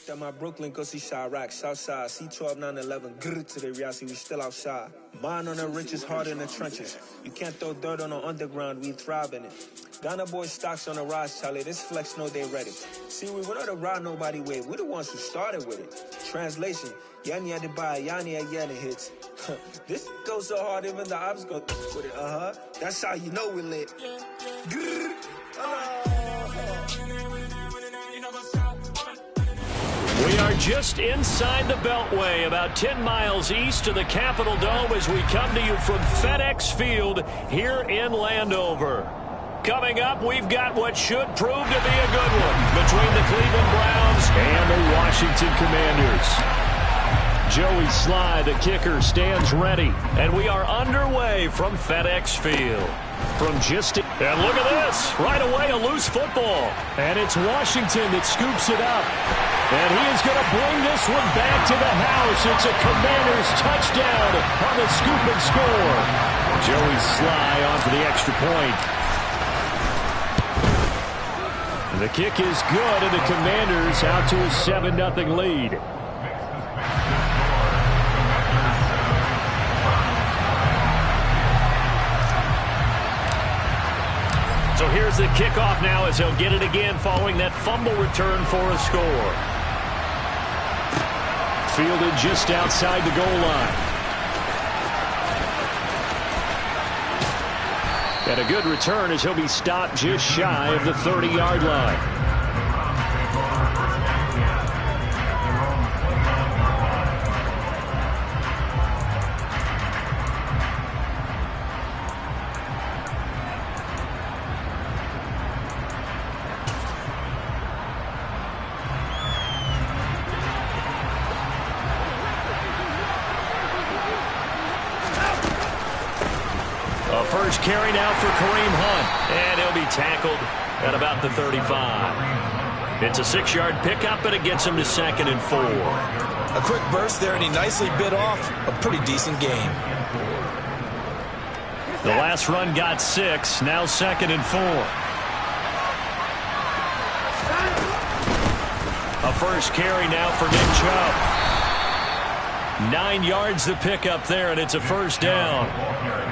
That my Brooklyn, go see Chirac, Southside, C12, 911, grrr to the Riasi, we still outside. Mine on the riches, heart in the trenches. You can't throw dirt on the underground, we thrive in it. Ghana boys stocks on the rise, Charlie, this flex know they ready. See, we went on the ride nobody with, we the ones who started with it. Translation, Yani had to buy, Yani had Yanni hits. This goes so hard, even the ops go with it, That's how you know we lit. Grrr, We are just inside the Beltway, about 10 miles east of the Capitol Dome as we come to you from FedEx Field here in Landover. Coming up, we've got what should prove to be a good one between the Cleveland Browns and the Washington Commanders. Joey Sly, the kicker, stands ready, and we are underway from FedEx Field. And look at this, right away a loose football, and it's Washington that scoops it up. And he is going to bring this one back to the house. It's a Commanders touchdown on the scoop and score. Joey Sly on for the extra point. The kick is good, and the Commanders out to a 7-0 lead. So here's the kickoff now as he'll get it again following that fumble return for a score. Fielded just outside the goal line. And a good return as he'll be stopped just shy of the 30-yard line. First carry now for Kareem Hunt, and he'll be tackled at about the 35. It's a 6-yard pickup, and it gets him to 2nd and 4. A quick burst there, and he nicely bit off a pretty decent gain. The last run got 6, now 2nd and 4. A first carry now for Nick Chubb. 9 yards to pick up there, and it's a first down.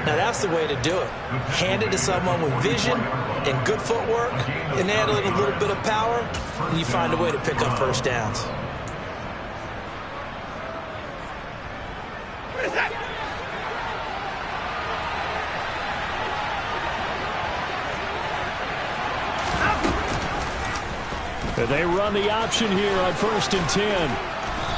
Now that's the way to do it. Hand it to someone with vision and good footwork, and add a little bit of power, and you find a way to pick up first downs. They run the option here on 1st and 10.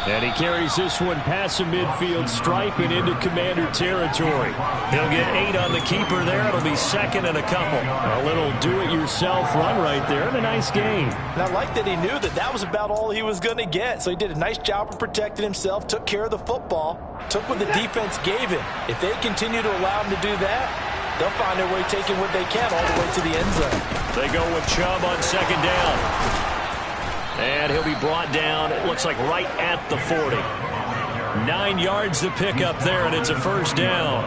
And he carries this one past the midfield stripe and into Commander territory. He'll get 8 on the keeper there. It'll be 2nd and a couple. A little do-it-yourself run right there and a nice gain. And I like that he knew that that was about all he was going to get. So he did a nice job of protecting himself, took care of the football, took what the defense gave him. If they continue to allow him to do that, they'll find their way taking what they can all the way to the end zone. They go with Chubb on 2nd down. And he'll be brought down, it looks like right at the 40. 9 yards to pick up there, and it's a first down.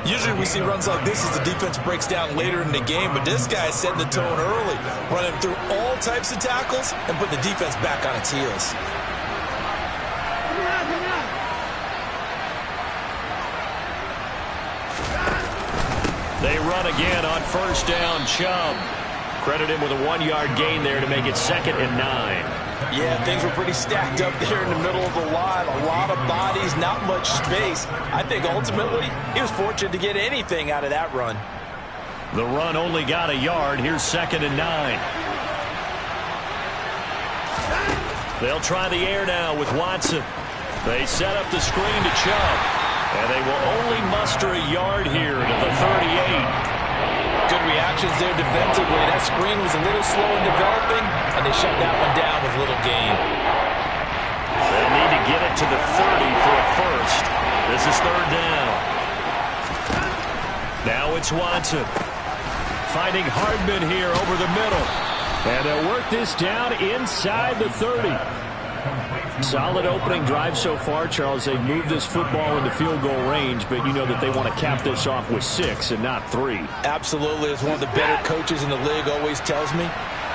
Usually we see runs like this as the defense breaks down later in the game, but this guy is setting the tone early, running through all types of tackles and put the defense back on its heels. They run again on first down, Chubb. Credit him with a 1-yard gain there to make it 2nd and 9. Yeah, things were pretty stacked up there in the middle of the line. A lot of bodies, not much space. I think ultimately he was fortunate to get anything out of that run. The run only got a yard. Here's 2nd and 9. They'll try the air now with Watson. They set up the screen to Chubb. And they will only muster a yard here to the 38. Good reactions there defensively. That screen was a little slow in developing, and they shut that one down with little gain. They'll need to get it to the 30 for a first. This is 3rd down. Now it's Watson. Finding Hardman here over the middle. And they'll work this down inside the 30. Solid opening drive so far, Charles. They've moved this football into field goal range, but you know that they want to cap this off with 6 and not 3. Absolutely. As one of the better coaches in the league always tells me,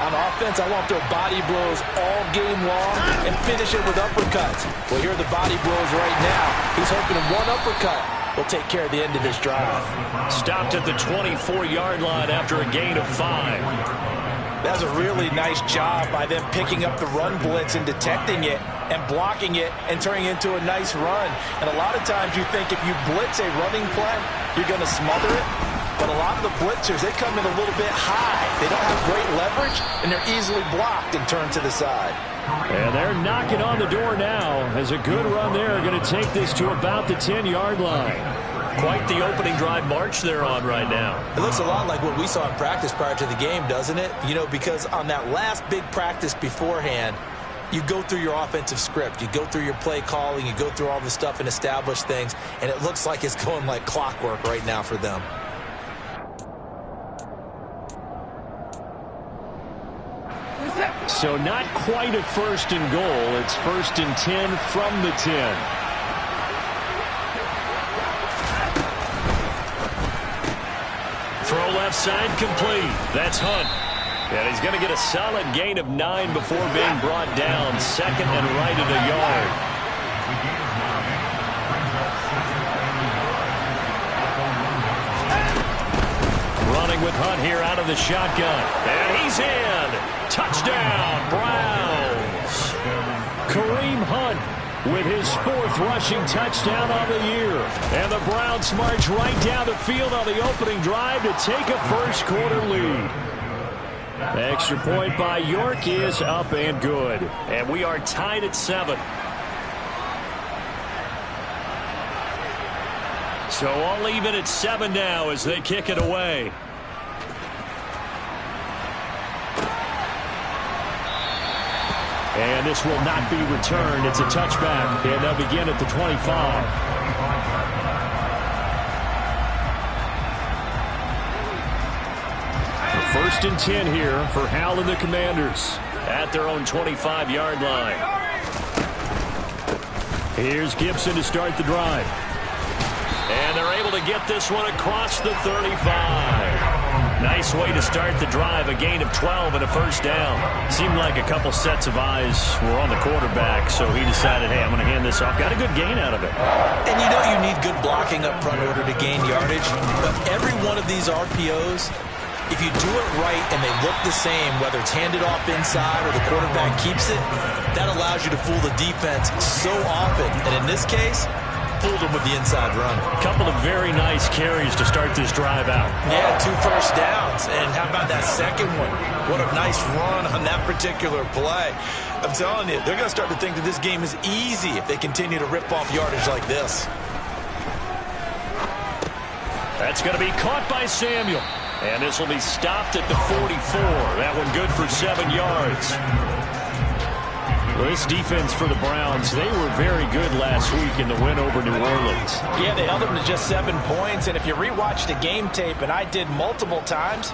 On offense, I want their body blows all game long and finish it with uppercuts. Well, here are the body blows right now. He's hoping one uppercut will take care of the end of this drive. Stopped at the 24-yard line after a gain of 5. That was a really nice job by them picking up the run blitz and detecting it and blocking it and turning it into a nice run. And a lot of times you think if you blitz a running play, you're going to smother it. But a lot of the blitzers, they come in a little bit high. They don't have great leverage, and they're easily blocked and turned to the side. And they're knocking on the door now as a good run there. Going to take this to about the 10-yard line. Quite the opening drive march they're on right now. It looks a lot like what we saw in practice prior to the game, doesn't it? You know, because on that last big practice beforehand, you go through your offensive script. You go through your play calling. You go through all the stuff and establish things. And it looks like it's going like clockwork right now for them. So not quite a first and goal. It's 1st and 10 from the 10. Throw left side complete. That's Hunt. And he's going to get a solid gain of 9 before being brought down. 2nd and right at a yard. Running with Hunt here out of the shotgun. And he's in. Touchdown, Browns. Kareem Hunt with his 4th rushing touchdown on the year. And the Browns march right down the field on the opening drive to take a first-quarter lead. The extra point by York is up and good. And we are tied at 7. So all even at 7 now as they kick it away. And this will not be returned. It's a touchback. And they'll begin at the 25. First and 10 here for Hal and the Commanders at their own 25-yard line. Here's Gibson to start the drive. And they're able to get this one across the 35. Nice way to start the drive, a gain of 12 and a first down. Seemed like a couple sets of eyes were on the quarterback, so he decided, hey, I'm going to hand this off. Got a good gain out of it. And you know you need good blocking up front in order to gain yardage, but every one of these RPOs, if you do it right and they look the same, whether it's handed off inside or the quarterback keeps it, that allows you to fool the defense so often. And in this case, fooled them with the inside run. A couple of very nice carries to start this drive out. Yeah, 2 first downs. And how about that second one? What a nice run on that particular play. I'm telling you, they're going to start to think that this game is easy if they continue to rip off yardage like this. That's going to be caught by Samuel. And this will be stopped at the 44. That one good for 7 yards. Well, this defense for the Browns, they were very good last week in the win over New Orleans. Yeah, they held them to just 7 points. And if you rewatch the game tape, and I did multiple times,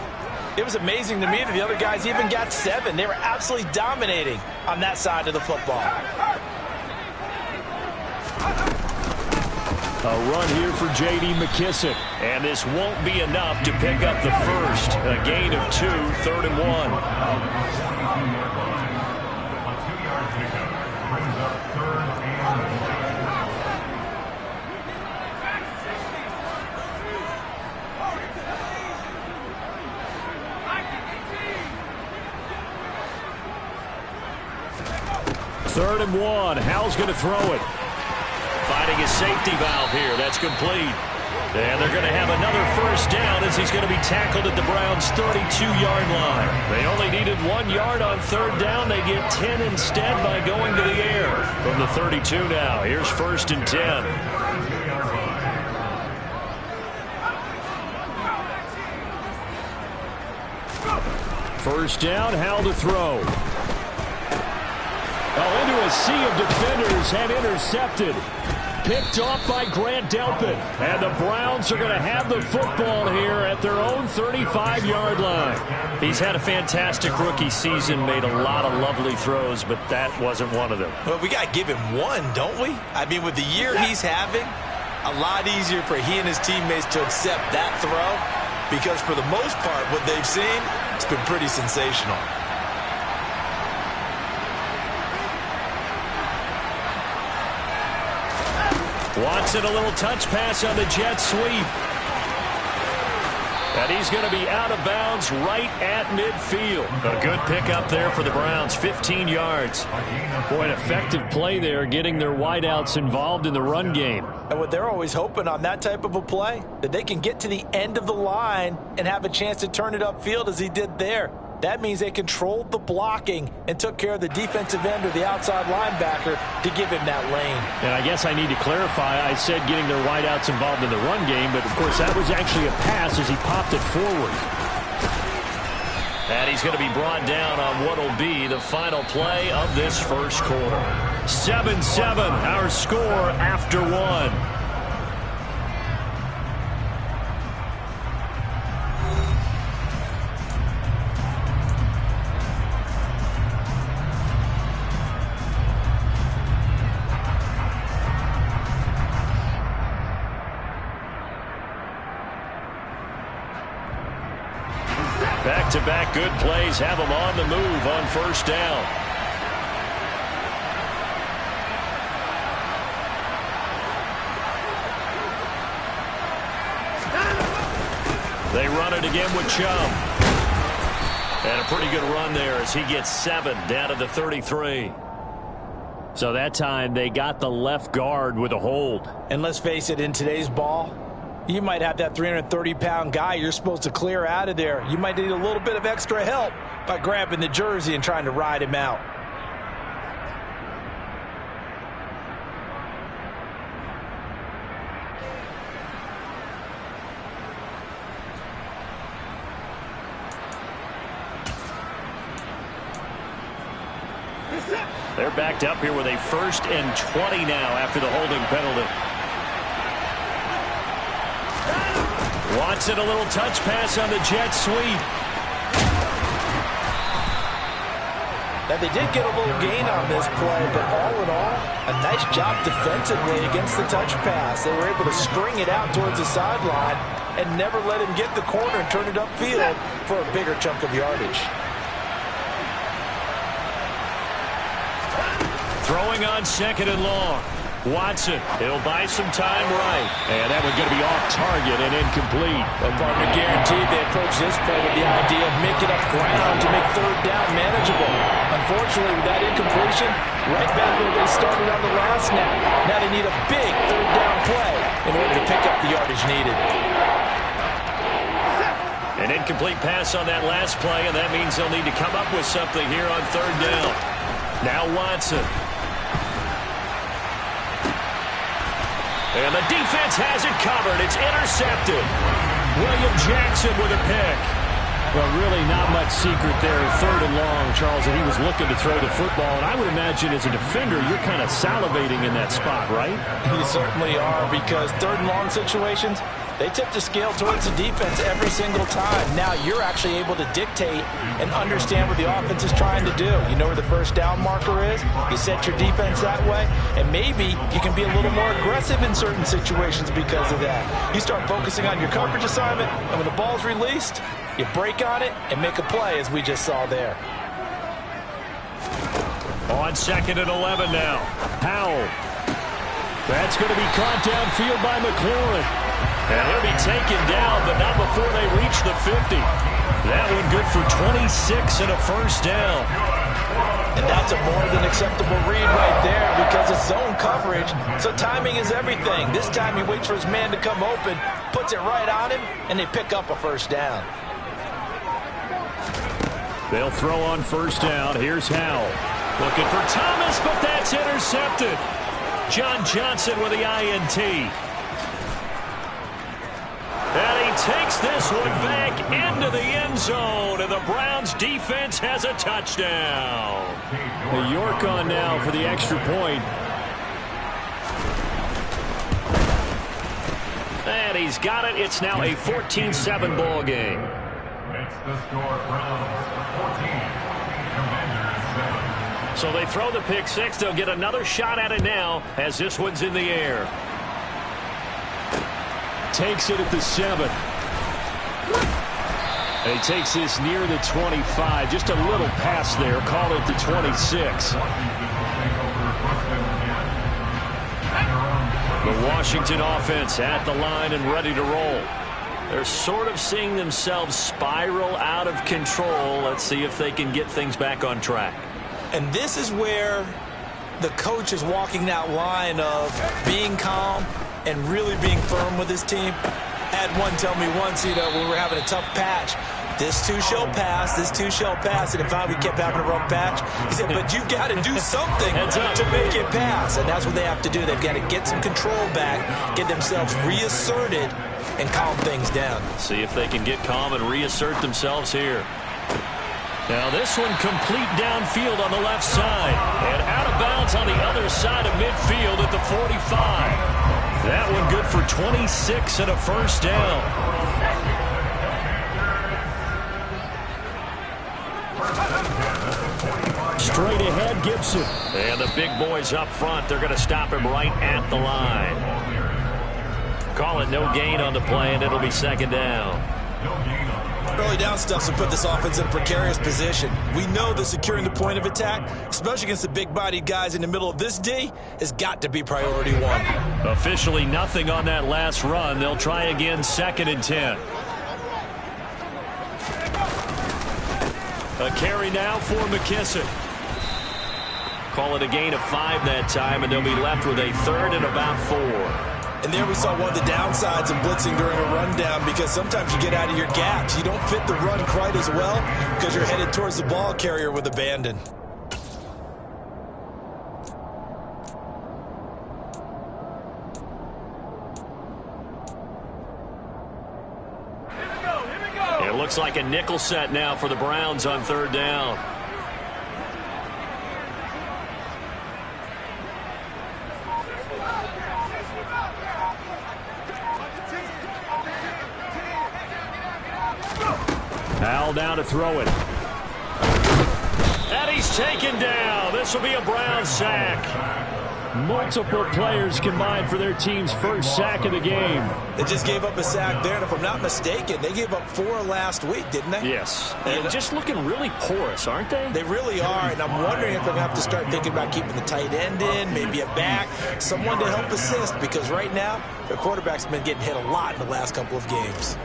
it was amazing to me that the other guys even got 7. They were absolutely dominating on that side of the football. A run here for J.D. McKissick. And this won't be enough to pick up the first. A gain of 2, 3rd and 1. Third and 1. Hal's going to throw it. Finding his safety valve here. That's complete. And they're going to have another first down as he's going to be tackled at the Browns' 32-yard line. They only needed 1 yard on 3rd down. They get 10 instead by going to the air. From the 32 now, here's 1st and 10. First down, Hal to throw. Oh, into a sea of defenders and intercepted. Picked off by Grant Delpit. And the Browns are going to have the football here at their own 35-yard line. He's had a fantastic rookie season, made a lot of lovely throws, but that wasn't one of them. Well, we got to give him one, don't we? I mean, with the year he's having, a lot easier for he and his teammates to accept that throw because for the most part, what they've seen, it's been pretty sensational. Watson, a little touch pass on the jet sweep. And he's going to be out of bounds right at midfield. A good pickup there for the Browns, 15 yards. Boy, an effective play there, getting their wideouts involved in the run game. And what they're always hoping on that type of a play, that they can get to the end of the line and have a chance to turn it upfield as he did there. That means they controlled the blocking and took care of the defensive end or the outside linebacker to give him that lane. And I guess I need to clarify, I said getting their wideouts involved in the run game, but of course that was actually a pass as he popped it forward. And he's going to be brought down on what will be the final play of this first quarter. 7-7, our score after one. Back-to-back good plays have them on the move on first down. They run it again with Chubb. And a pretty good run there as he gets 7 down to the 33. So that time they got the left guard with a hold. And let's face it, in today's ball, you might have that 330-pound guy you're supposed to clear out of there. You might need a little bit of extra help by grabbing the jersey and trying to ride him out. They're backed up here with a 1st and 20 now after the holding penalty. Watson, a little touch pass on the jet sweep. Now, they did get a little gain on this play, but all in all, a nice job defensively against the touch pass. They were able to string it out towards the sideline and never let him get the corner and turn it upfield for a bigger chunk of yardage. Throwing on 2nd and long. Watson, he'll buy some time right. And that one's going to be off target and incomplete. Well, partner, guaranteed they approach this play with the idea of making up ground to make 3rd down manageable. Unfortunately, with that incompletion, right back where they started on the last snap. Now they need a big 3rd down play in order to pick up the yardage needed. An incomplete pass on that last play, and that means they'll need to come up with something here on 3rd down. Now Watson. And the defense has it covered. It's intercepted. William Jackson with a pick. Well, really not much secret there. 3rd and long, Charles, and he was looking to throw the football. And I would imagine as a defender, you're kind of salivating in that spot, right? You certainly are, because 3rd and long situations, they tip the scale towards the defense every single time. Now you're actually able to dictate and understand what the offense is trying to do. You know where the 1st down marker is. You set your defense that way, and maybe you can be a little more aggressive in certain situations because of that. You start focusing on your coverage assignment, and when the ball's released, you break on it and make a play, as we just saw there. On 2nd and 11 now. Powell. That's going to be caught downfield by McLaurin. And he'll be taken down, but not before they reach the 50. That one good for 26 and a 1st down. And that's a more than acceptable read right there because it's zone coverage, so timing is everything. This time he waits for his man to come open, puts it right on him, and they pick up a 1st down. They'll throw on 1st down. Here's Howell. Looking for Thomas, but that's intercepted. John Johnson with the INT. And he takes this one back into the end zone, and the Browns defense has a touchdown. The York on now for the extra point. And he's got it. It's now a 14-7 ball game. It's the score, Browns 14, Commanders 7. So they throw the pick six. They'll get another shot at it now as this one's in the air. Takes it at the 7. And he takes this near the 25. Just a little pass there. Call it the 26. The Washington offense at the line and ready to roll. They're sort of seeing themselves spiral out of control. Let's see if they can get things back on track. And this is where the coach is walking that line of being calm and really being firm with his team. I had one tell me once, when we were having a tough patch, this too shall pass, this too shall pass. And if we kept having a rough patch, he said, but you've got to do something to make it pass. And that's what they have to do. They've got to get some control back, get themselves reasserted, and calm things down. See if they can get calm and reassert themselves here. Now this one complete downfield on the left side. And out of bounds on the other side of midfield at the 45. That one good for 26 and a first down. Straight ahead, Gibson. And the big boys up front, they're going to stop him right at the line. Call it no gain on the play, and it'll be second down. Early down stuff will put this offense in a precarious position. We know that securing the point of attack, especially against the big-bodied guys in the middle of this D, has got to be priority one. Officially nothing on that last run. They'll try again, 2nd and 10. A carry now for McKissick. Call it a gain of 5 that time, and they'll be left with a 3rd and about 4. And there we saw one of the downsides of blitzing during a rundown, because sometimes you get out of your gaps. You don't fit the run quite as well because you're headed towards the ball carrier with abandon. It looks like a nickel set now for the Browns on 3rd down. Al down to throw it. And he's taken down. This will be a Browns sack. Multiple players combined for their team's first sack of the game. They just gave up a sack there, and if I'm not mistaken, they gave up 4 last week, didn't they? Yes. And just looking really porous, aren't they? They really are, and I'm wondering if they're going to have to start thinking about keeping the tight end in, maybe a back, someone to help assist, because right now, their quarterback's been getting hit a lot in the last couple of games.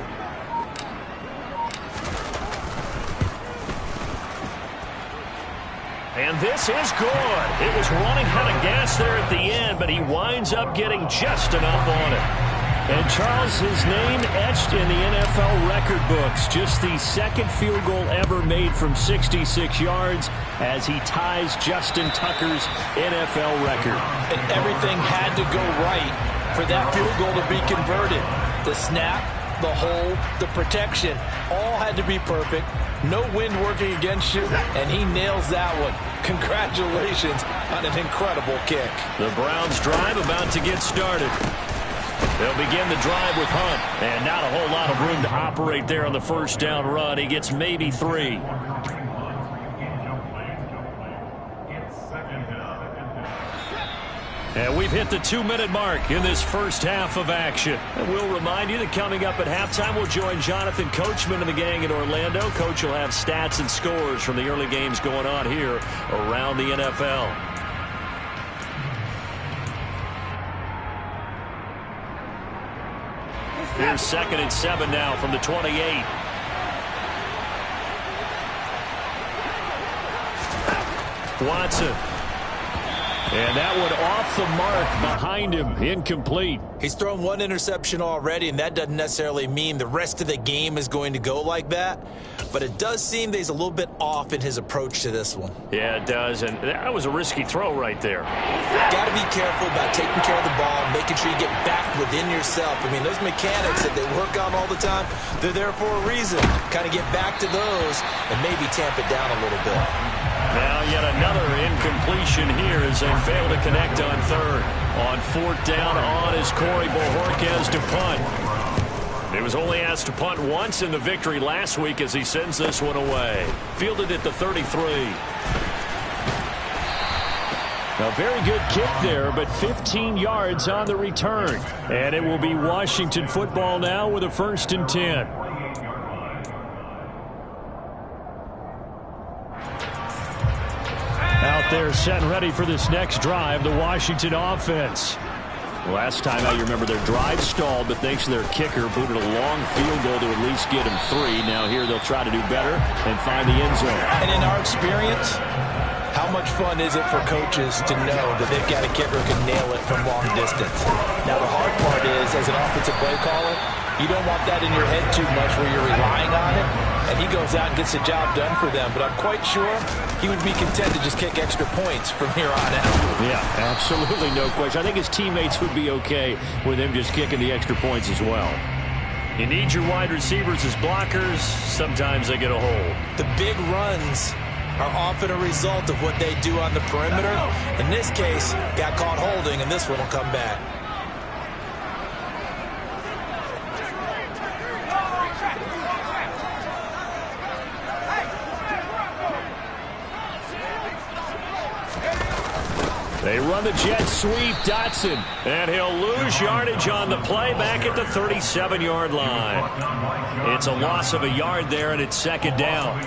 And this is good. It was running out of gas there at the end, but he winds up getting just enough on it. And Charles, his name etched in the NFL record books. Just the 2nd field goal ever made from 66 yards as he ties Justin Tucker's NFL record. And everything had to go right for that field goal to be converted. The snap, the hold, the protection, all had to be perfect. No wind working against you, and he nails that one. Congratulations on an incredible kick. The Browns drive about to get started. They'll begin the drive with Hunt, and not a whole lot of room to operate there on the first down run. He gets maybe 3. And we've hit the 2-minute mark in this first half of action. And we'll remind you that coming up at halftime, we'll join Jonathan Coachman and the gang in Orlando. Coach will have stats and scores from the early games going on here around the NFL. Here's 2nd and 7 now from the 28. Watson. And that one off the mark behind him, incomplete. He's thrown 1 interception already, and that doesn't necessarily mean the rest of the game is going to go like that. But it does seem that he's a little bit off in his approach to this one. Yeah, it does, and that was a risky throw right there. Got to be careful about taking care of the ball, making sure you get back within yourself. I mean, those mechanics that they work on all the time, they're there for a reason. Kind of get back to those and maybe tamp it down a little bit. Now yet another incompletion here as they fail to connect on 3rd. On 4th down on is Corey Bojorquez to punt. He was only asked to punt once in the victory last week as he sends this one away. Fielded at the 33. A very good kick there, but 15 yards on the return. And it will be Washington football now with a 1st and 10. Out there set and ready for this next drive, the Washington offense. Last time out, you remember their drive stalled, but thanks to their kicker, booted a long field goal to at least get him 3. Now here they'll try to do better and find the end zone. And in our experience, how much fun is it for coaches to know that they've got a kicker who can nail it from long distance? Now the hard part is, as an offensive play caller, you don't want that in your head too much where you're relying on it, and he goes out and gets the job done for them. But I'm quite sure he would be content to just kick extra points from here on out. Yeah, absolutely no question. I think his teammates would be okay with him just kicking the extra points as well. You need your wide receivers as blockers. Sometimes they get a hold. The big runs are often a result of what they do on the perimeter. In this case, got caught holding, and this one will come back. They run the jet sweep, Dotson, and he'll lose yardage on the play back at the 37-yard line. It's a loss of a yard there, and it's second down.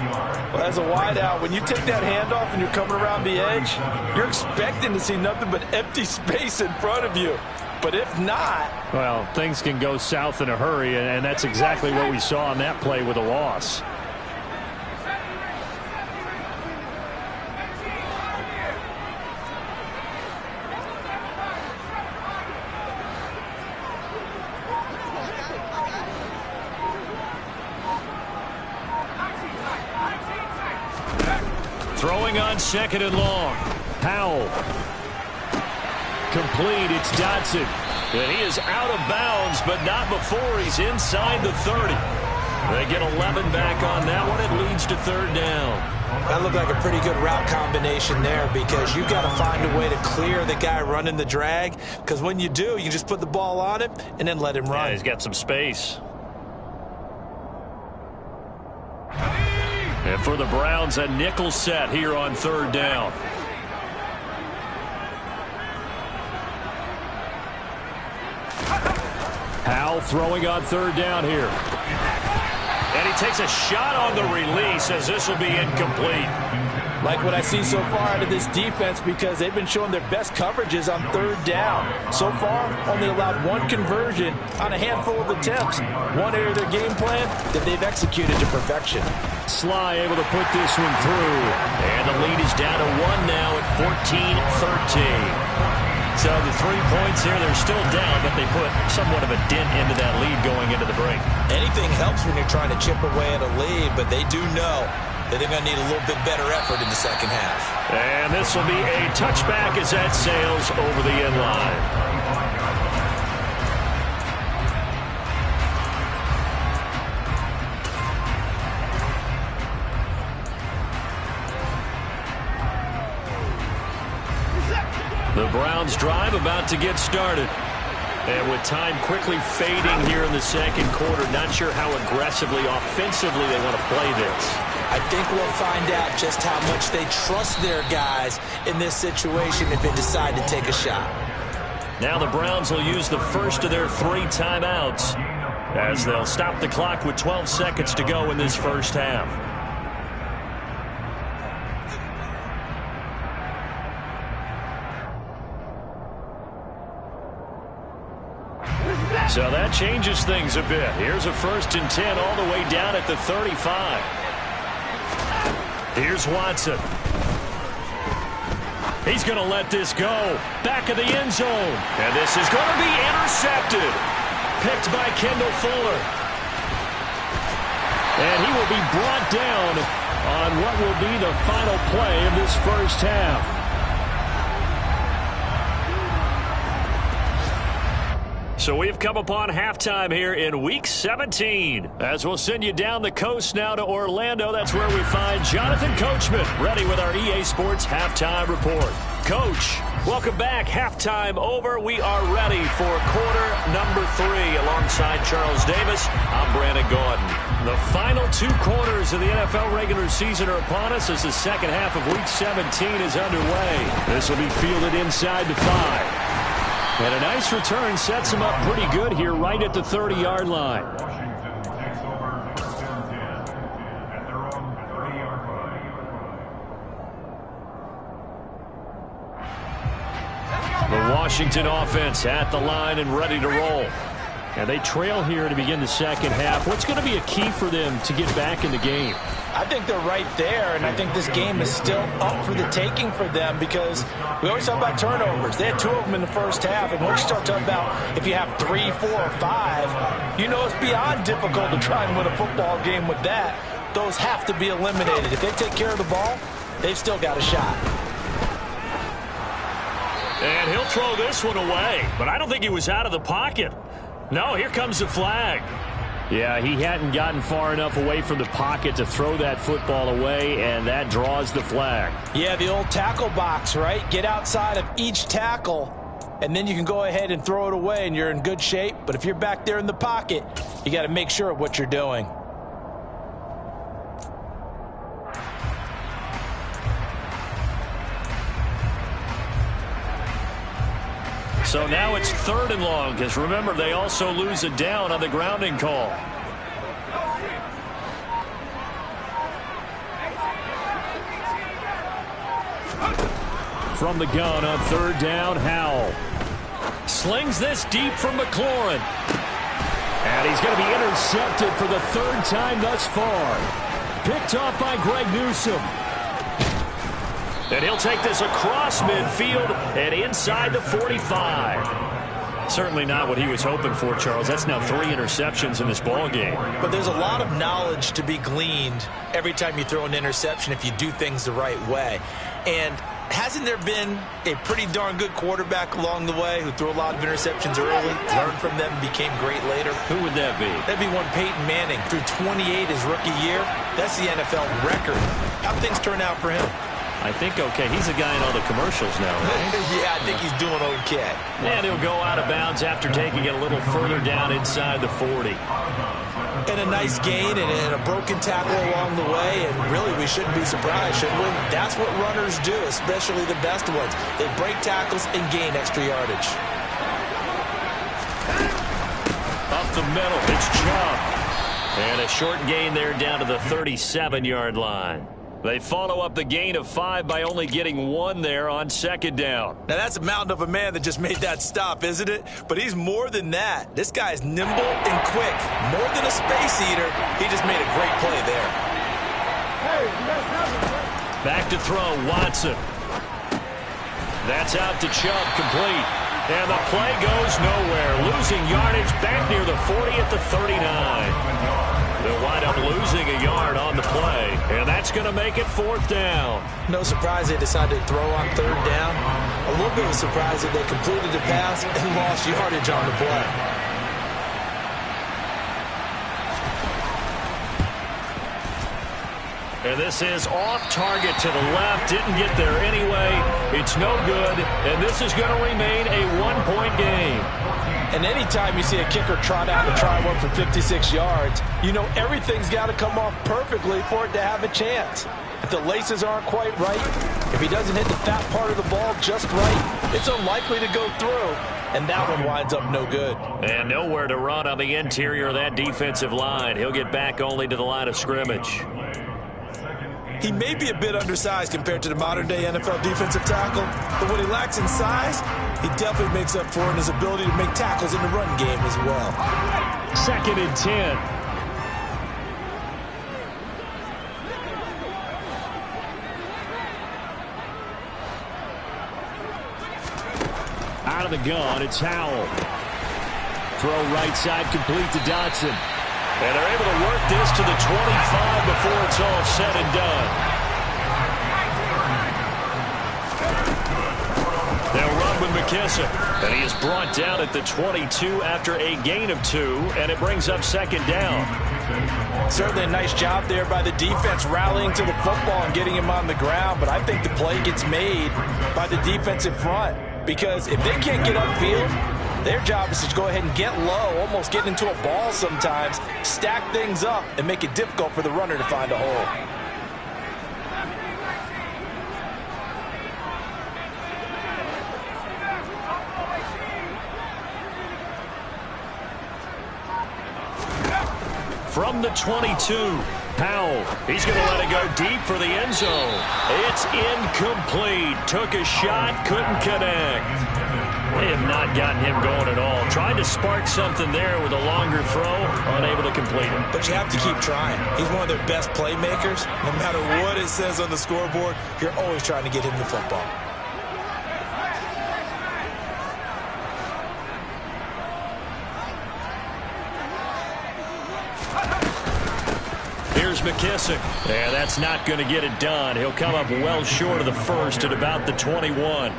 Well, as a wideout, when you take that handoff and you're coming around the edge, you're expecting to see nothing but empty space in front of you. But if not... Well, things can go south in a hurry, and that's exactly what we saw on that play with a loss. Throwing on second and long. Powell. Complete. It's Dotson. And he is out of bounds, but not before he's inside the 30. They get 11 back on that one. It leads to third down. That looked like a pretty good route combination there, because you've got to find a way to clear the guy running the drag, because when you do, you just put the ball on him and then let him run. Yeah, he's got some space. And for the Browns, a nickel set here on third down. Powell throwing on third down here. And he takes a shot on the release as this will be incomplete. Like what I see so far out of this defense, because they've been showing their best coverages on third down. So far, only allowed one conversion on a handful of attempts. One area of their game plan that they've executed to perfection. Sly able to put this one through. And the lead is down to 1 now at 14-13. So the 3 points here, they're still down, but they put somewhat of a dent into that lead going into the break. Anything helps when you're trying to chip away at a lead, but they do know that they're going to need a little bit better effort in the second half. And this will be a touchback as that sails over the end line. The Browns drive about to get started. And with time quickly fading here in the second quarter, not sure how aggressively, offensively they want to play this. I think we'll find out just how much they trust their guys in this situation if they decide to take a shot. Now the Browns will use the first of their 3 timeouts as they'll stop the clock with 12 seconds to go in this first half. So that changes things a bit. Here's a 1st and 10 all the way down at the 35. Here's Watson. He's going to let this go. Back of the end zone. And this is going to be intercepted. Picked by Kendall Fuller. And he will be brought down on what will be the final play of this first half. So we've come upon halftime here in Week 17. As we'll send you down the coast now to Orlando, that's where we find Jonathan Coachman, ready with our EA Sports Halftime Report. Coach, welcome back. Halftime over. We are ready for quarter number 3. Alongside Charles Davis, I'm Brandon Gordon. The final 2 quarters of the NFL regular season are upon us as the second half of Week 17 is underway. This will be fielded inside the 5. And a nice return sets him up pretty good here right at the 30-yard line. Washington takes over 10-10 at their own 30-yard line. The The Washington offense at the line and ready to roll. And they trail here to begin the second half. What's going to be a key for them to get back in the game? I think they're right there, and I think this game is still up for the taking for them because we always talk about turnovers. They had 2 of them in the first half, and once you start talking about if you have 3, 4, or 5, you know it's beyond difficult to try and win a football game with that. Those have to be eliminated. If they take care of the ball, they've still got a shot. And he'll throw this one away, but I don't think he was out of the pocket. No, here comes the flag. Yeah, he hadn't gotten far enough away from the pocket to throw that football away, and that draws the flag. Yeah, the old tackle box, right? Get outside of each tackle, and then you can go ahead and throw it away, and you're in good shape. But if you're back there in the pocket, you got to make sure of what you're doing. So now it's 3rd and long, because remember, they also lose a down on the grounding call. From the gun on 3rd down, Howell slings this deep from McLaurin. And he's going to be intercepted for the 3rd time thus far. Picked off by Greg Newsome. And he'll take this across midfield and inside the 45. Certainly not what he was hoping for, Charles. That's now 3 interceptions in this ball game. But there's a lot of knowledge to be gleaned every time you throw an interception if you do things the right way. And hasn't there been a pretty darn good quarterback along the way who threw a lot of interceptions early, learned from them, and became great later? Who would that be? That'd be one Peyton Manning. Threw 28 his rookie year. That's the NFL record. How'd things turn out for him? I think okay. He's a guy in all the commercials now, right? Yeah, I think he's doing okay. And he'll go out of bounds after taking it a little further down inside the 40. And a nice gain and a broken tackle along the way, and really we shouldn't be surprised, should we? That's what runners do, especially the best ones. They break tackles and gain extra yardage. Up the middle, it's Chubb. And a short gain there down to the 37-yard line. They follow up the gain of 5 by only getting 1 there on 2nd down. Now, that's a mountain of a man that just made that stop, isn't it? But he's more than that. This guy's nimble and quick. More than a space eater. He just made a great play there. Back to throw, Watson. That's out to Chubb, complete. And the play goes nowhere. Losing yardage back near the 40 at the 39. They'll wind up losing a yard on the play, and that's going to make it 4th down. No surprise they decided to throw on 3rd down. A little bit of a surprise that they completed the pass and lost yardage on the play. And this is off target to the left. Didn't get there anyway. It's no good, and this is going to remain a 1-point game. And anytime you see a kicker trot out and try one for 56 yards, you know everything's got to come off perfectly for it to have a chance. If the laces aren't quite right, if he doesn't hit the fat part of the ball just right, it's unlikely to go through, and that one winds up no good. And nowhere to run on the interior of that defensive line. He'll get back only to the line of scrimmage. He may be a bit undersized compared to the modern-day NFL defensive tackle, but what he lacks in size, he definitely makes up for in his ability to make tackles in the run game as well. 2nd and 10. Out of the gun, it's Howell. Throw right side, complete to Dotson. And they're able to work this to the 25 before it's all said and done. They'll run with McKissick. And he is brought down at the 22 after a gain of 2, and it brings up 2nd down. Certainly a nice job there by the defense rallying to the football and getting him on the ground, but I think the play gets made by the defensive front because if they can't get upfield, their job is to go ahead and get low, almost get into a ball sometimes, stack things up, and make it difficult for the runner to find a hole. From the 22, Howell. He's going to let it go deep for the end zone. It's incomplete. Took a shot, couldn't connect. gotten him going at all. Tried to spark something there with a longer throw, unable to complete it. But you have to keep trying. He's one of their best playmakers. No matter what it says on the scoreboard, you're always trying to get him the football. Here's McKissick. Yeah, that's not going to get it done. He'll come up well short of the first at about the 21.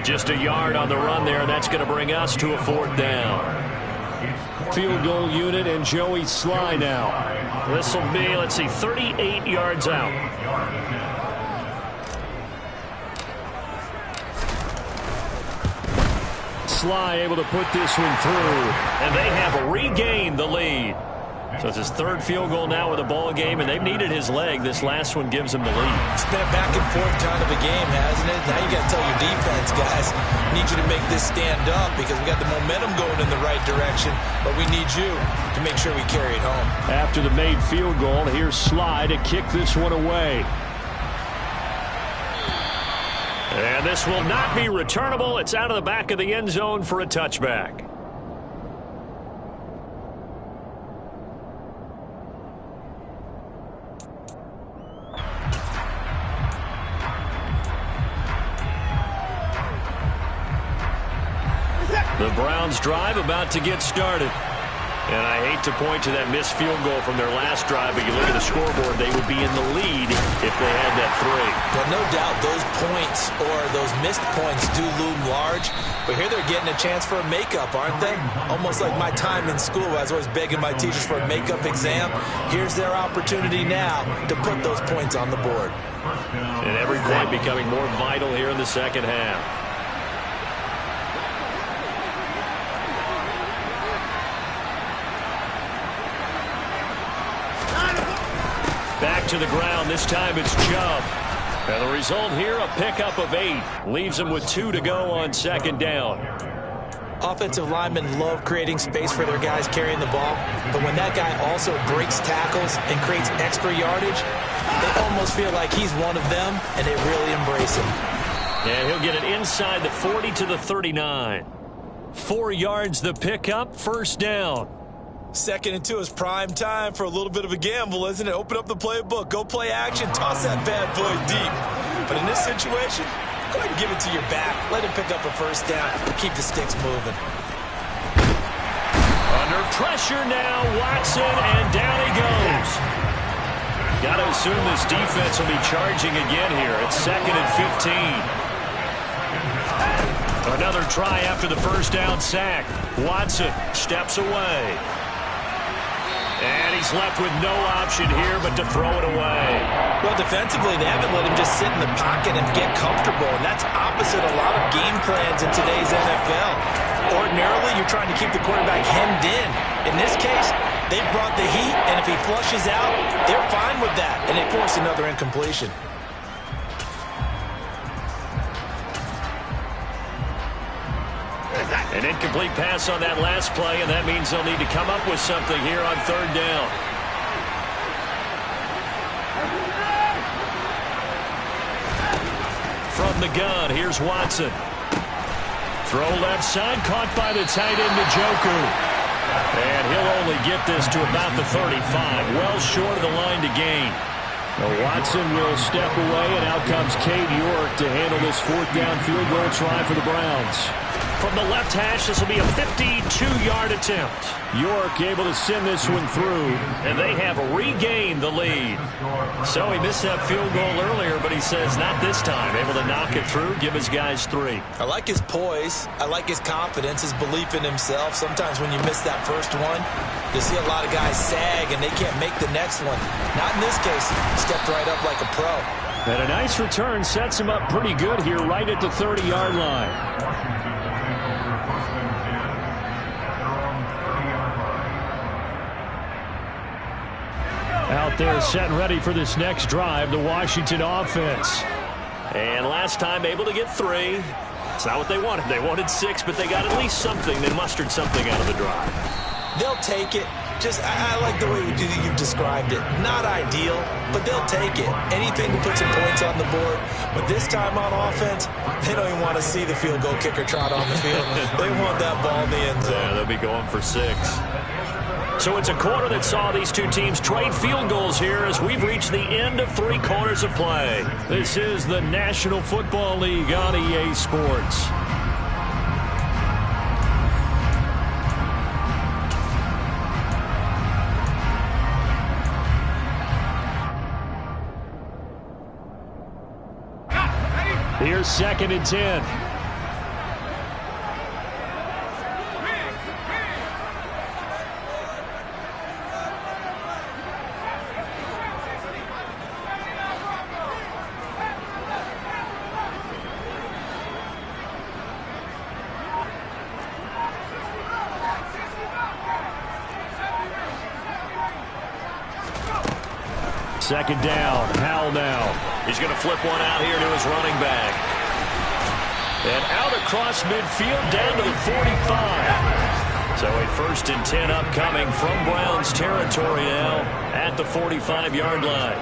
Just a yard on the run there. That's going to bring us to a 4th down. Field goal unit and Joey Sly now. This will be, let's see, 38 yards out. Sly able to put this one through. And they have regained the lead. So it's his 3rd field goal now with a ball game, and they've needed his leg. This last one gives him the lead. It's been a back and forth kind of a game, hasn't it? Now you got to tell your defense, guys, need you to make this stand up because we got the momentum going in the right direction, but we need you to make sure we carry it home. After the made field goal, here's Sly to kick this one away. And this will not be returnable. It's out of the back of the end zone for a touchback. The Browns drive about to get started. And I hate to point to that missed field goal from their last drive, but you look at the scoreboard, they would be in the lead if they had that 3. Well, no doubt those points or those missed points do loom large, but here they're getting a chance for a makeup, aren't they? Almost like my time in school. I was always begging my teachers for a makeup exam. Here's their opportunity now to put those points on the board. And every point becoming more vital here in the second half. Back to the ground. This time it's Chubb. And the result here, a pickup of 8. Leaves him with 2 to go on 2nd down. Offensive linemen love creating space for their guys carrying the ball, but when that guy also breaks tackles and creates extra yardage, they almost feel like he's one of them, and they really embrace him. And he'll get it inside the 40 to the 39. 4 yards the pickup, 1st down. 2nd and 2 is prime time for a little bit of a gamble, isn't it? Open up the playbook, go play action, toss that bad boy deep. But in this situation, go ahead and give it to your back. Let him pick up a 1st down. Keep the sticks moving. Under pressure now, Watson, and down he goes. Got to assume this defense will be charging again here. It's 2nd and 15. Another try after the 1st down sack. Watson steps away. And he's left with no option here but to throw it away. Well, defensively, they haven't let him just sit in the pocket and get comfortable, and that's opposite a lot of game plans in today's NFL. Ordinarily, you're trying to keep the quarterback hemmed in. In this case, they brought the heat, and if he flushes out, they're fine with that, and they force another incompletion. An incomplete pass on that last play, and that means they'll need to come up with something here on 3rd down. From the gun, here's Watson. Throw left side, caught by the tight end, Njoku. And he'll only get this to about the 35, well short of the line to gain. Now Watson will step away, and out comes Cade York to handle this 4th down field goal try for the Browns. From the left hash, this will be a 52-yard attempt. York able to send this one through. And they have regained the lead. So he missed that field goal earlier, but he says not this time. Able to knock it through, give his guys 3. I like his poise. I like his confidence, his belief in himself. Sometimes when you miss that first one, you see a lot of guys sag and they can't make the next one. Not in this case. Stepped right up like a pro. And a nice return sets him up pretty good here right at the 30-yard line. Out there set and ready for this next drive, the Washington offense. And last time able to get 3. It's not what they wanted. They wanted 6, but they got at least something. They mustered something out of the drive. They'll take it. I like the way you've described it. Not ideal, but they'll take it. Anything to put some points on the board. But this time on offense, they don't even want to see the field goal kicker trot on the field. They want that ball in the end zone. Yeah, they'll be going for 6. So it's a quarter that saw these two teams trade field goals here as we've reached the end of 3 quarters of play. This is the National Football League on EA Sports. Here's 2nd and 10. Second down. Howell now. He's going to flip one out here to his running back. And out across midfield down to the 45. So a 1st and 10 upcoming from Browns territory now at the 45-yard line.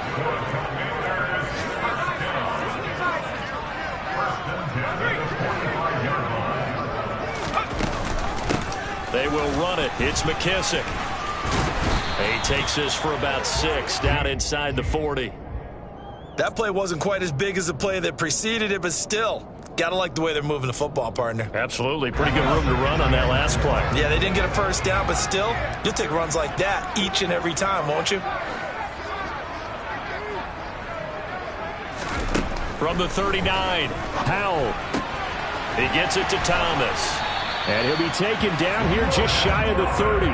They will run it. It's McKissick. He takes this for about 6 down inside the 40. That play wasn't quite as big as the play that preceded it, but still, got to like the way they're moving the football, partner. Absolutely. Pretty good room to run on that last play. Yeah, they didn't get a 1st down, but still, you'll take runs like that each and every time, won't you? From the 39, Howell. He gets it to Thomas. And he'll be taken down here just shy of the 30.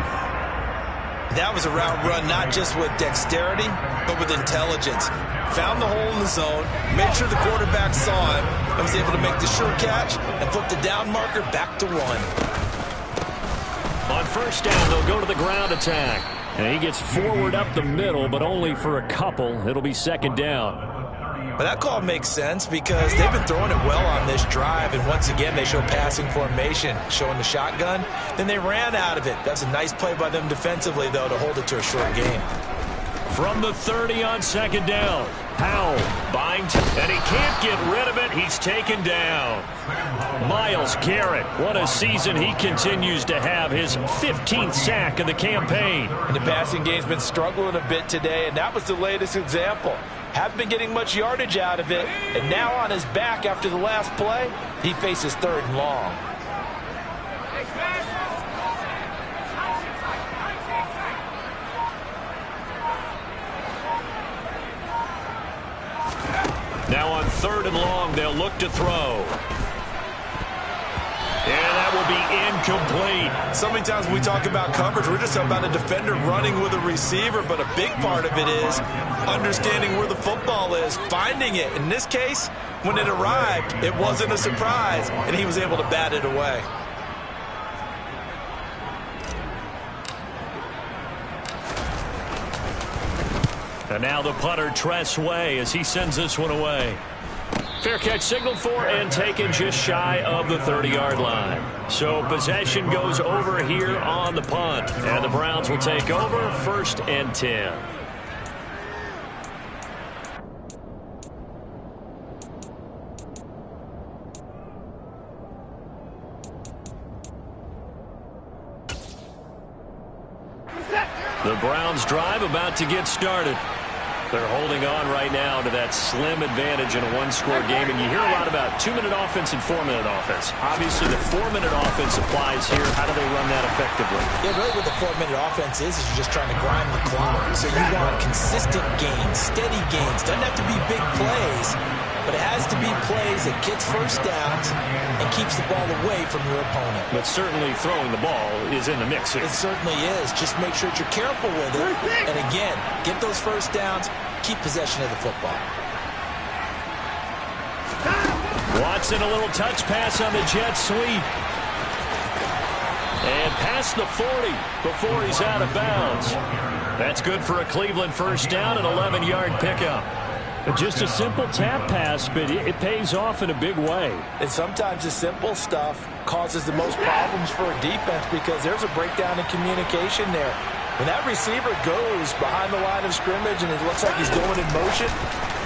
That was a route run not just with dexterity, but with intelligence. Found the hole in the zone, made sure the quarterback saw him, and was able to make the sure catch and flip the down marker back to 1. On 1st down, they'll go to the ground attack. And he gets forward up the middle, but only for a couple. It'll be 2nd down. But that call makes sense because they've been throwing it well on this drive, and once again they show passing formation, showing the shotgun. Then they ran out of it. That's a nice play by them defensively, though, to hold it to a short game. From the 30 on 2nd down, Howell buying, and he can't get rid of it. He's taken down. Myles Garrett, what a season he continues to have, his 15th sack of the campaign. And the passing game's been struggling a bit today, and that was the latest example. Haven't been getting much yardage out of it, and now on his back after the last play, he faces 3rd and long. Now on 3rd and long, they'll look to throw. And that will be incomplete. So many times when we talk about coverage, we're just about a defender running with a receiver, but a big part of it is understanding where the football is, finding it. In this case, when it arrived, it wasn't a surprise, and he was able to bat it away. And now the punter, Tress Way, as he sends this one away. Fair catch signaled for and taken just shy of the 30-yard line. So possession goes over here on the punt. And the Browns will take over 1st and 10. The Browns drive about to get started. They're holding on right now to that slim advantage in a 1-score game. And you hear a lot about 2-minute offense and 4-minute offense. Obviously, the 4-minute offense applies here. How do they run that effectively? Yeah, really what the 4-minute offense is you're just trying to grind the clock. So you want consistent gains, steady gains. Doesn't have to be big plays, but it has to be plays that gets 1st downs and keeps the ball away from your opponent. But certainly throwing the ball is in the mix here. It certainly is. Just make sure that you're careful with it. And again, get those 1st downs, keep possession of the football. Watson, a little touch pass on the jet sweep. And past the 40 before he's out of bounds. That's good for a Cleveland 1st down, an 11-yard pickup. Just a simple tap pass, but it pays off in a big way. And sometimes the simple stuff causes the most problems for a defense because there's a breakdown in communication there. When that receiver goes behind the line of scrimmage and it looks like he's going in motion,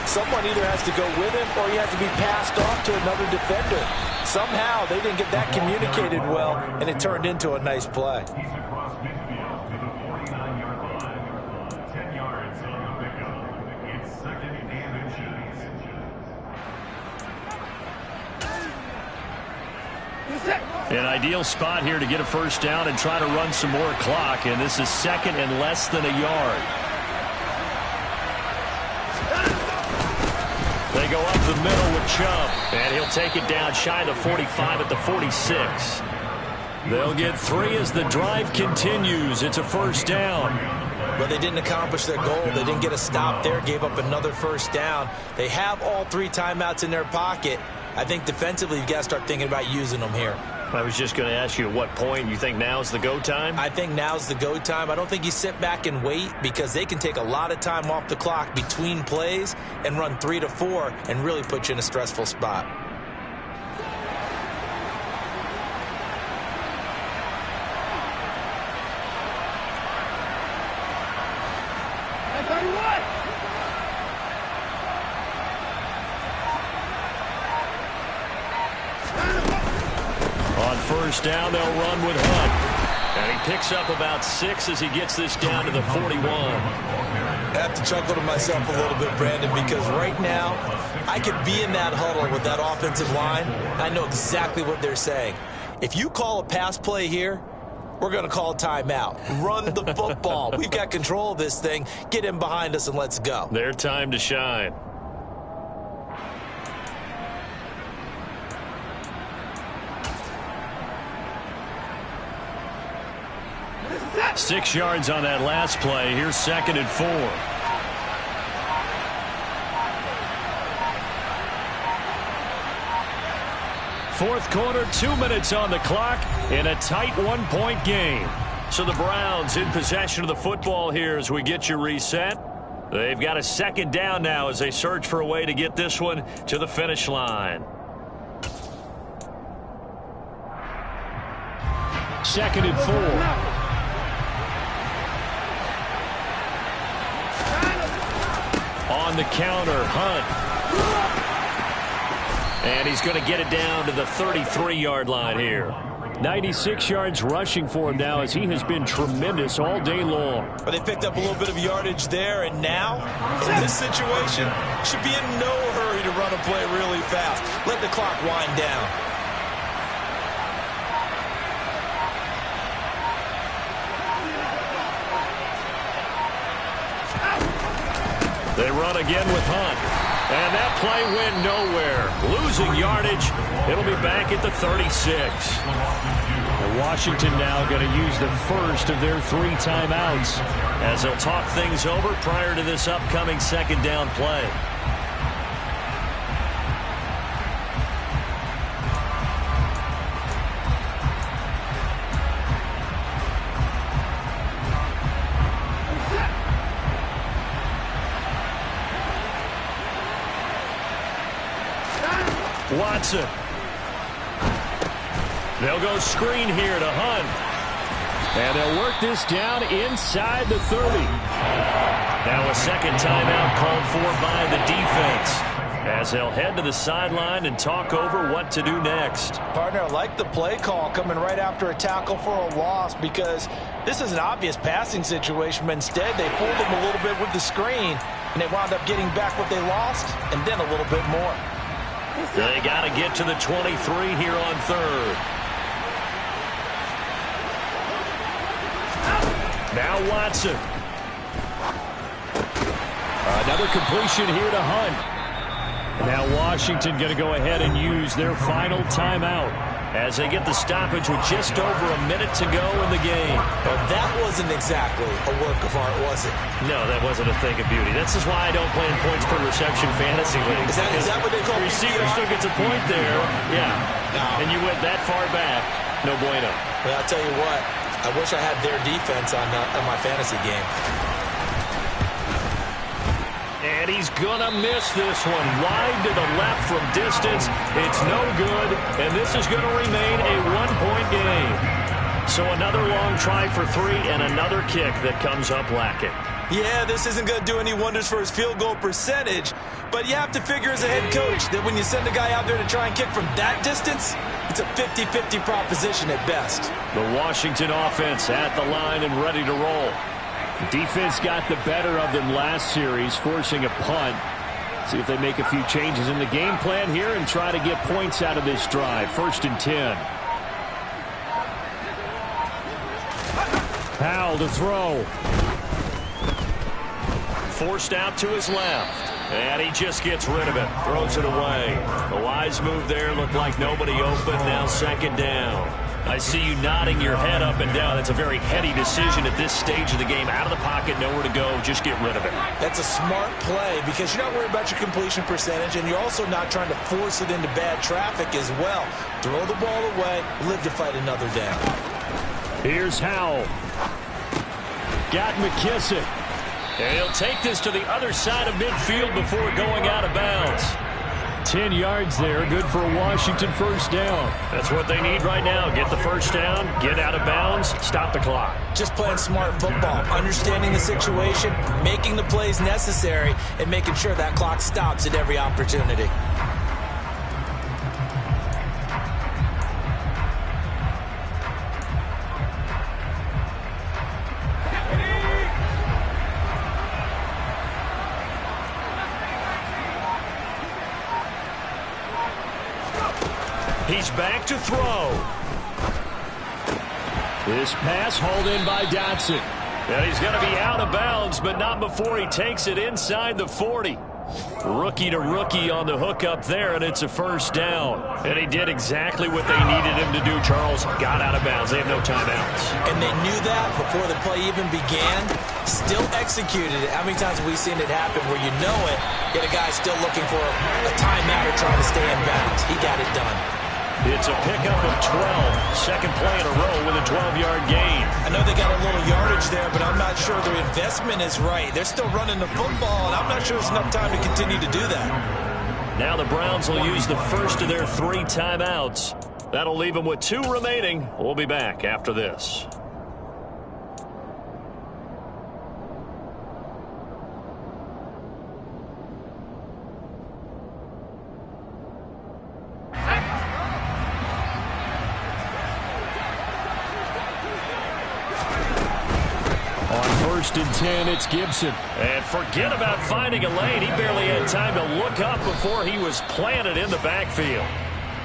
someone either has to go with him or he has to be passed off to another defender. Somehow they didn't get that communicated well, and it turned into a nice play. He's across midfield to the 49-yard line. 10 yards on the pickup. It's 2nd and inches. An ideal spot here to get a first down and try to run some more clock, and this is 2nd and less than a yard. They go up the middle with Chubb, and he'll take it down shy of the 45 at the 46. They'll get 3 as the drive continues. It's a first down. But they didn't accomplish their goal. They didn't get a stop there, gave up another first down. They have all 3 timeouts in their pocket. I think defensively you've got to start thinking about using them here. I was just going to ask you at what point you think now's the go time? I think now's the go time. I don't think you sit back and wait because they can take a lot of time off the clock between plays and run 3 to 4 and really put you in a stressful spot. On first down, they'll run with Hunt. And he picks up about 6 as he gets this down to the 41. I have to chuckle to myself a little bit, Brandon, because right now I could be in that huddle with that offensive line. I know exactly what they're saying. If you call a pass play here, we're going to call a timeout. Run the football. We've got control of this thing. Get in behind us and let's go. Their time to shine. Six yards on that last play. Here's 2nd and 4. Fourth quarter, 2 minutes on the clock in a tight 1-point game. So the Browns in possession of the football here as we get you reset. They've got a 2nd down now as they search for a way to get this one to the finish line. 2nd and 4. On the counter, Hunt. And he's going to get it down to the 33-yard line here. 96 yards rushing for him now as he has been tremendous all day long. But they picked up a little bit of yardage there, and now, in this situation, should be in no hurry to run a play really fast. Let the clock wind down. They run again with Hunt. And that play went nowhere. Losing yardage. It'll be back at the 36. And Washington now going to use the first of their 3 timeouts as they'll talk things over prior to this upcoming 2nd down play. Watson. They'll go screen here to Hunt. And they'll work this down inside the 30. Now a 2nd timeout called for by the defense as they'll head to the sideline and talk over what to do next. Partner, I like the play call coming right after a tackle for a loss because this is an obvious passing situation, but instead they fooled them a little bit with the screen, and they wound up getting back what they lost and then a little bit more. They got to get to the 23 here on 3rd. Now Watson. Another completion here to Hunt. Now Washington going to go ahead and use their final timeout as they get the stoppage with just over a minute to go in the game. Well, that wasn't exactly a work of art, was it? No, that wasn't a thing of beauty. This is why I don't play in points per reception fantasy leagues. Is that what they call the receiver still gets a point there? Yeah. No. And you went that far back. No bueno. Well, I'll tell you what. I wish I had their defense on my fantasy game. And he's going to miss this one. Wide to the left from distance. It's no good, and this is going to remain a 1-point game. So another long try for 3 and another kick that comes up lacking. Yeah, this isn't going to do any wonders for his field goal percentage, but you have to figure as a head coach that when you send a guy out there to try and kick from that distance, it's a 50-50 proposition at best. The Washington offense at the line and ready to roll. Defense got the better of them last series, forcing a punt. See if they make a few changes in the game plan here and try to get points out of this drive. 1st and 10. Powell to throw. Forced out to his left. And he just gets rid of it. Throws it away. A wise move there. Looked like nobody open. Now 2nd down. I see you nodding your head up and down. That's a very heady decision at this stage of the game. Out of the pocket, nowhere to go. Just get rid of it. That's a smart play because you're not worried about your completion percentage, and you're also not trying to force it into bad traffic as well. Throw the ball away. Live to fight another down. Here's Howell. Got McKissick. And he'll take this to the other side of midfield before going out of bounds. 10 yards there, good for a Washington 1st down. That's what they need right now. Get the 1st down, get out of bounds, stop the clock. Just playing smart football, understanding the situation, making the plays necessary, and making sure that clock stops at every opportunity. He's back to throw. This pass hauled in by Dotson. And he's going to be out of bounds, but not before he takes it inside the 40. Rookie to rookie on the hookup there, and it's a 1st down. And he did exactly what they needed him to do, Charles. Got out of bounds. They have no timeouts. And they knew that before the play even began. Still executed it. How many times have we seen it happen where you know it, yet a guy's still looking for a timeout or trying to stay in bounds? He got it done. It's a pickup of 12. Second play in a row with a 12-yard gain. I know they got a little yardage there, but I'm not sure their investment is right. They're still running the football, and I'm not sure there's enough time to continue to do that. Now the Browns will use the first of their 3 timeouts. That'll leave them with 2 remaining. We'll be back after this. On 1st and 10, it's Gibson. And forget about finding a lane. He barely had time to look up before he was planted in the backfield.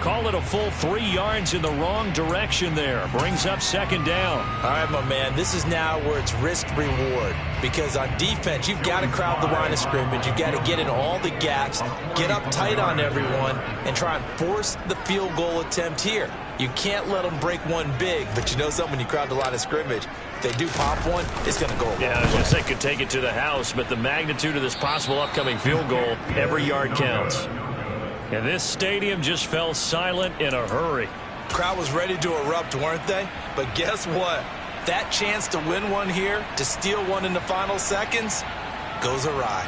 Call it a full 3 yards in the wrong direction there. Brings up 2nd down. All right, my man, this is now where it's risk-reward. Because on defense, you've got to crowd the line of scrimmage. You've got to get in all the gaps, get up tight on everyone, and try and force the field goal attempt here. You can't let them break one big, but you know something, when you crowd the line of scrimmage, if they do pop one, it's going to go a long way. Yeah, I was going to say could take it to the house, but the magnitude of this possible upcoming field goal, every yard counts. And this stadium just fell silent in a hurry. Crowd was ready to erupt, weren't they? But guess what? That chance to win one here, to steal one in the final seconds, goes awry.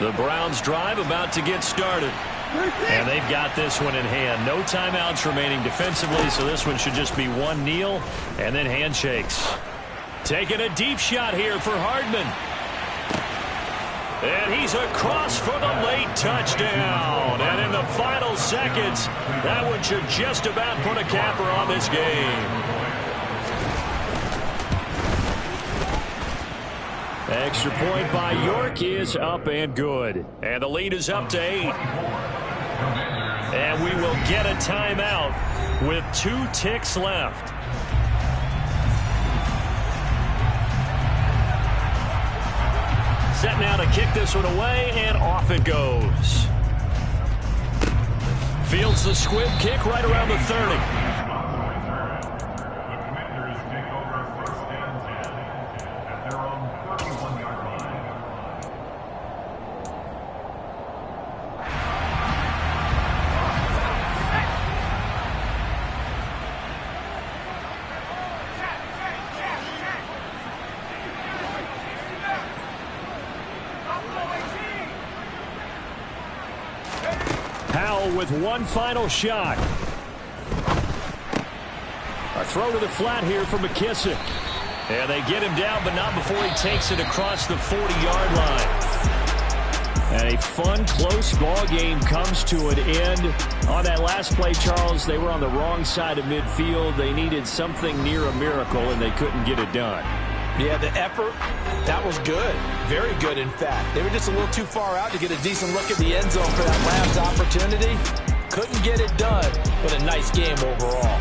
The Browns drive about to get started. And they've got this one in hand. No timeouts remaining defensively, so this one should just be one kneel and then handshakes. Taking a deep shot here for Hardman. And he's across for the late touchdown. And in the final seconds, that one should just about put a capper on this game. Extra point by York is up and good. And the lead is up to 8. And we will get a timeout with 2 ticks left. Set now to kick this one away, and off it goes. Fields the squib kick right around the 30. go with one final shot. A throw to the flat here for McKissick. And they get him down, but not before he takes it across the 40-yard line. And a fun, close ball game comes to an end. On that last play, Charles, they were on the wrong side of midfield. They needed something near a miracle, and they couldn't get it done. Yeah, the effort, that was good. Very good, in fact. They were just a little too far out to get a decent look at the end zone for that last opportunity. Couldn't get it done, but a nice game overall.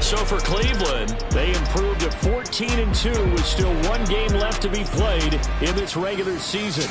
So for Cleveland, they improved to 14-2 with still one game left to be played in this regular season.